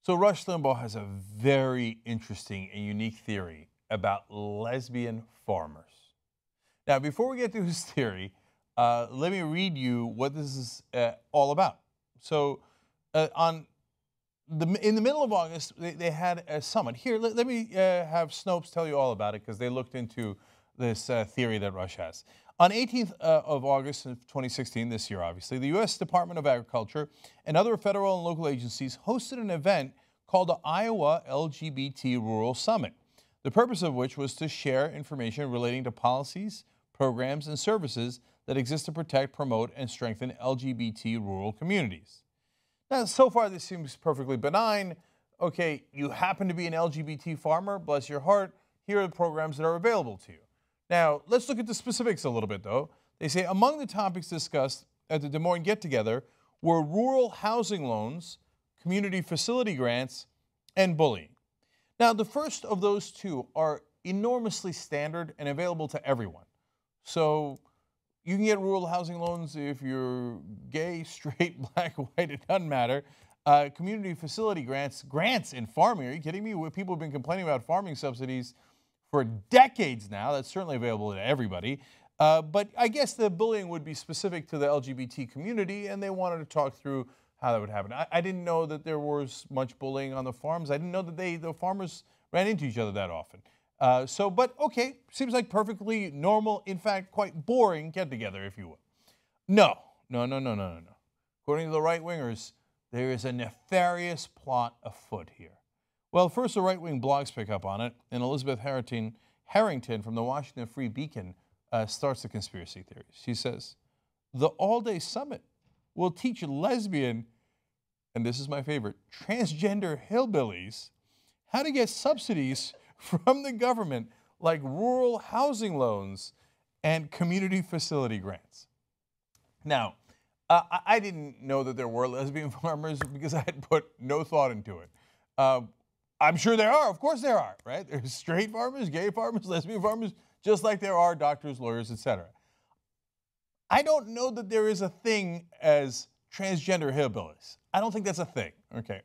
So Rush Limbaugh has a very interesting and unique theory about lesbian farmers. Now, before we get to his theory, let me read you what this is all about. So in the middle of August, they had a summit. Here, let me have Snopes tell you all about it, because they looked into this theory that Rush has. On 18th of August of 2016, this year obviously, the U.S. Department of Agriculture and other federal and local agencies hosted an event called the Iowa LGBT Rural Summit, the purpose of which was to share information relating to policies, programs, and services that exist to protect, promote, and strengthen LGBT rural communities. Now, so far this seems perfectly benign. Okay, you happen to be an LGBT farmer, bless your heart, here are the programs that are available to you. Now, let's look at the specifics a little bit, though. They say among the topics discussed at the Des Moines get-together were rural housing loans, community facility grants, and bullying. Now, the first of those two are enormously standard and available to everyone. So you can get rural housing loans if you're gay, straight, black, white, it doesn't matter. Community facility grants in farming, are you kidding me? People have been complaining about farming subsidies for decades now. That's certainly available to everybody. But I guess the bullying would be specific to the LGBT community, and they wanted to talk through how that would happen. I didn't know that there was much bullying on the farms. I didn't know that the farmers ran into each other that often. But okay, seems like perfectly normal, in fact, quite boring get-together, if you will. No. According to the right-wingers, there is a nefarious plot afoot here. Well, first the right-wing blogs pick up on it, and Elizabeth Harrington from the Washington Free Beacon starts the conspiracy theories. She says, the all-day summit will teach lesbian, and this is my favorite, transgender hillbillies how to get subsidies from the government like rural housing loans and community facility grants. Now, I didn't know that there were lesbian farmers because I had put no thought into it. I'm sure there are. Of course there are, right? There's straight farmers, gay farmers, lesbian farmers, just like there are doctors, lawyers, etc. I don't know that there is a thing as transgender hillbillies. I don't think that's a thing, okay?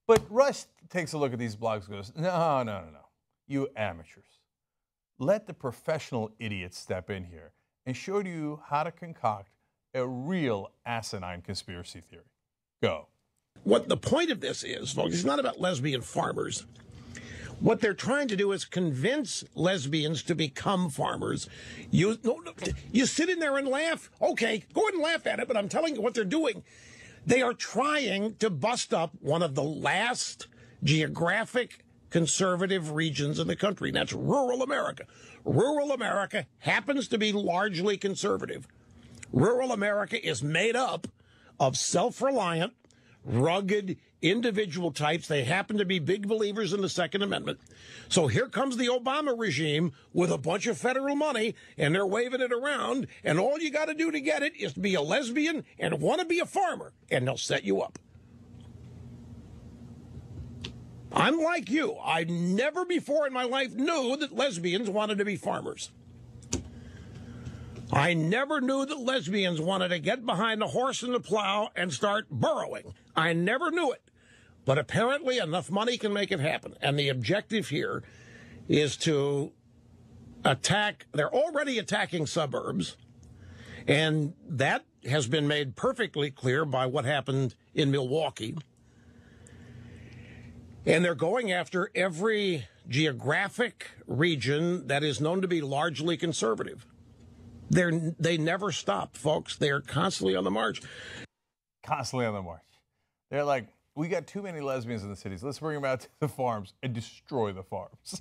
But Rush takes a look at these blogs and goes, no. You amateurs. Let the professional idiots step in here and show you how to concoct a real asinine conspiracy theory. Go. What the point of this is, folks, it's not about lesbian farmers. What they're trying to do is convince lesbians to become farmers. You sit in there and laugh. Okay, go ahead and laugh at it, but I'm telling you what they're doing. They are trying to bust up one of the last geographic conservative regions in the country, and that's rural America. Rural America happens to be largely conservative. Rural America is made up of self-reliant, rugged individual types. They happen to be big believers in the Second Amendment. So here comes the Obama regime with a bunch of federal money, and they're waving it around, and all you got to do to get it is to be a lesbian and want to be a farmer, and they'll set you up. I'm like you. I never before in my life knew that lesbians wanted to be farmers. I never knew that lesbians wanted to get behind a horse and the plow and start burrowing. I never knew it. But apparently enough money can make it happen. And the objective here is to attack. They're already attacking suburbs. And that has been made perfectly clear by what happened in Milwaukee. And they're going after every geographic region that is known to be largely conservative. They never stop, folks. They are constantly on the march. Constantly on the march. They're like, we got too many lesbians in the cities. Let's bring them out to the farms and destroy the farms.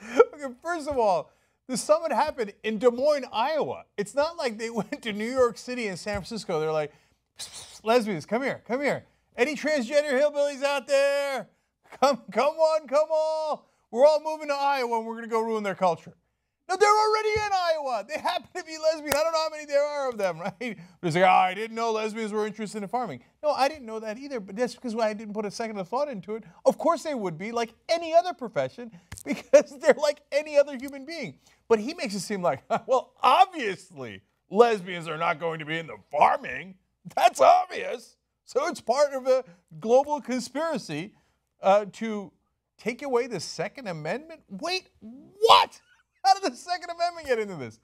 Okay, first of all, the summit happened in Des Moines, Iowa. It's not like they went to New York City and San Francisco. They're like, lesbians, come here, come here. Any transgender hillbillies out there? Come on, come on. We're all moving to Iowa and we're going to go ruin their culture. No, they're already in Iowa. They happen to be lesbian. I don't know how many there are of them, right? It's like, I didn't know lesbians were interested in farming. No, I didn't know that either, but that's because I didn't put a second of thought into it. Of course they would be, like any other profession, because they're like any other human being. But he makes it seem like, well, obviously lesbians are not going to be in the farming. That's obvious. So it's part of a global conspiracy to take away the Second Amendment? Wait, what? How did the Second Amendment get into this?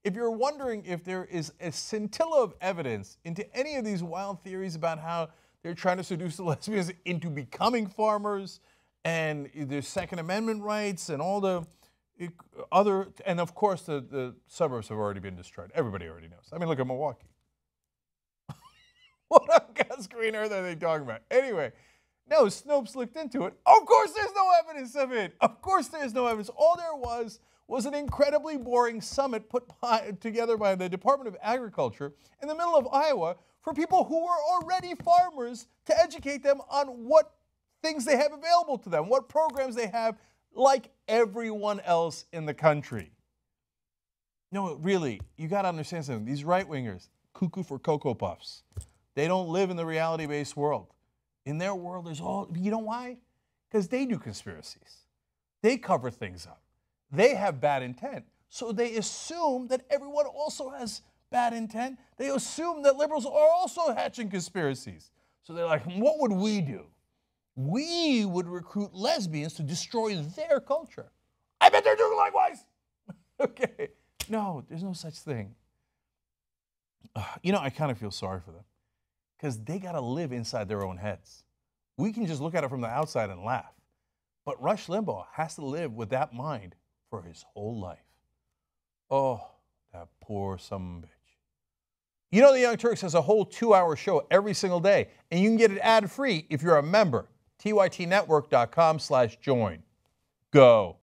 If you're wondering if there is a scintilla of evidence into any of these wild theories about how they're trying to seduce the lesbians into becoming farmers and their Second Amendment rights and all the other, and of course the suburbs have already been destroyed. Everybody already knows. I mean, look at Milwaukee. What on God's green earth are they talking about? Anyway, no, Snopes looked into it. Of course there's no evidence of it. Of course there's no evidence. All there was an incredibly boring summit put together by the Department of Agriculture in the middle of Iowa for people who were already farmers to educate them on what things they have available to them, what programs they have, like everyone else in the country. No, really, you got to understand something. These right-wingers, cuckoo for Cocoa Puffs. They don't live in the reality-based world. In their world, there's all, you know why? Because they do conspiracies. They cover things up. They have bad intent. So they assume that everyone also has bad intent. They assume that liberals are also hatching conspiracies. So they're like, what would we do? We would recruit lesbians to destroy their culture. I bet they're doing likewise. Okay. No, there's no such thing. You know, I kind of feel sorry for them because they got to live inside their own heads. We can just look at it from the outside and laugh. But Rush Limbaugh has to live with that mind for his whole life. Oh, that poor son of a bitch. You know, the Young Turks has a whole 2-hour show every single day, and you can get it ad-free if you're a member. tytnetwork.com/join. Go.